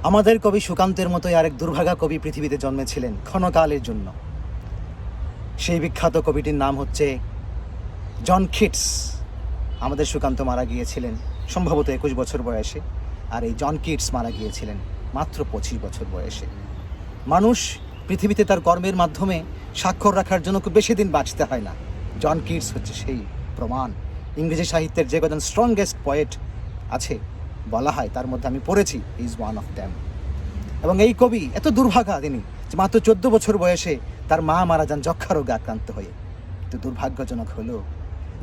আমাদের কবি সুকান্তের মতোই আরেক দুর্ভাগা কবি পৃথিবীতে জন্মেছিলেন ক্ষণকালের জন্য। সেই বিখ্যাত কবিটির নাম হচ্ছে জন কিটস। আমাদের সুকান্ত মারা গিয়েছিলেন সম্ভবত 21 বছর বয়সে, আর এই জন কিটস মারা গিয়েছিলেন মাত্র 25 বছর বয়সে। মানুষ পৃথিবীতে তার কর্মের মাধ্যমে স্বাক্ষর রাখার জন্য খুব বেশি দিন বাঁচতে হয় না। জন কিটস হচ্ছে সেই প্রমাণ। ইংরেজি সাহিত্যের যে কজন স্ট্রংগেস্ট পয়েট আছে বলা হয়, তার মধ্যে আমি পড়েছি, ইজ ওয়ান অফ দ্যাম। এবং এই কবি এত দুর্ভাগা তিনি যে মাত্র 14 বছর বয়সে তার মা মারা যান যক্ষা রোগে আক্রান্ত হয়ে। তো দুর্ভাগ্যজনক হলো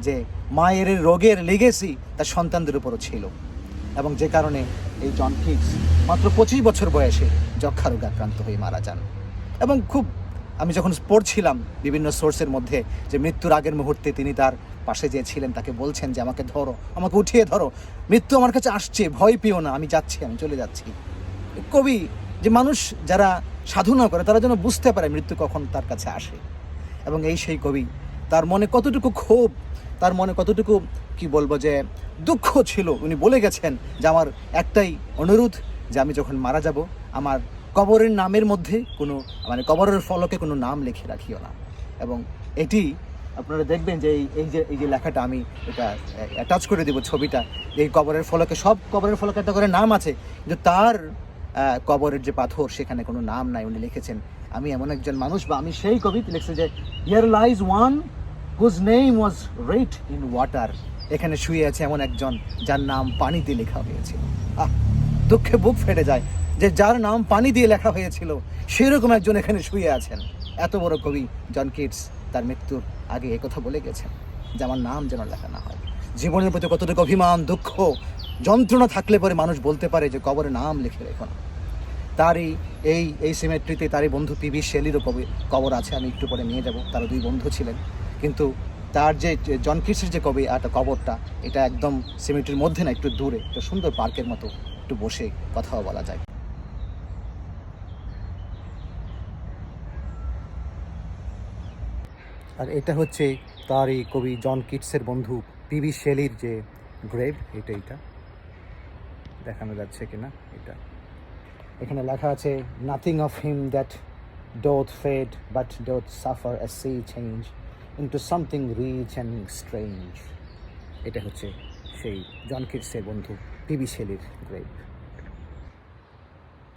যে মায়ের রোগের লেগেসি তার সন্তানদের উপরও ছিল, এবং যে কারণে এই জন কিটস মাত্র 25 বছর বয়সে যক্ষা রোগে আক্রান্ত হয়ে মারা যান। এবং আমি যখন পড়ছিলাম বিভিন্ন সোর্সের মধ্যে যে মৃত্যুর আগের মুহূর্তে তিনি তার পাশে যে ছিলেন তাকে বলছেন যে আমাকে ধরো, আমাকে উঠিয়ে ধরো, মৃত্যু আমার কাছে আসছে, ভয় পেও না, আমি যাচ্ছি, আমি চলে যাচ্ছি। কবি যে মানুষ যারা সাধনা করে তারা যেন বুঝতে পারে মৃত্যু কখন তার কাছে আসে। এবং এই সেই কবি, তার মনে কতটুকু ক্ষোভ, তার মনে কতটুকু কি বলবো যে দুঃখ ছিল, উনি বলে গেছেন যে আমার একটাই অনুরোধ, যে আমি যখন মারা যাব আমার কবরের নামের মধ্যে কোনো কবরের ফলকে কোনো নাম লিখে রাখিও না। এবং এটি আপনারা দেখবেন যে এই যে লেখাটা আমি এটা অ্যাটাচ করে দেবো ছবিটা। এই কবরের ফলকে, সব কবরের ফলকে একটা করে নাম আছে, কিন্তু তার কবরের যে পাথর সেখানে কোনো নাম নাই। উনি লিখেছেন আমি এমন একজন মানুষ, বা আমি সেই কবি লিখছে যে here lies one whose name was writ in water. এখানে শুয়ে আছে এমন একজন যার নাম পানি দিয়ে লেখা হয়েছিল। দুঃখে বুক ফেটে যায় যে যার নাম পানি দিয়ে লেখা হয়েছিল সেরকম একজন এখানে শুয়ে আছেন। এত বড় কবি জন কিটস তার মৃত্যুর আগে একথা বলে গেছেন যে আমার নাম যেন লেখা না হয়। জীবনের প্রতি কতটুকু অভিমান, দুঃখ, যন্ত্রণা থাকলে পরে মানুষ বলতে পারে যে কবরে নাম লিখে রেখো না। তারই এই সিমেট্রিতে তারই বন্ধু পিবি শেলিরও কবর আছে, আমি একটু পরে নিয়ে যাব। তারা দুই বন্ধু ছিলেন, কিন্তু তার যে জন কিটসের যে একটা কবরটা, এটা একদম সিমেট্রির মধ্যে না, একটু দূরে, একটা সুন্দর পার্কের মতো, একটু বসে কথাও বলা যায়। আর এটা হচ্ছে তার এই কবি জন কিটসের বন্ধু পিবি শেলির যে গ্রেভ, এটা দেখানো যাচ্ছে কিনা, এটা এখানে লেখা আছে nothing of him that doth fade but doth suffer a sea change into something rich and strange। এটা হচ্ছে সেই জন কিটসের বন্ধু পিবি শেলির গ্রেভ।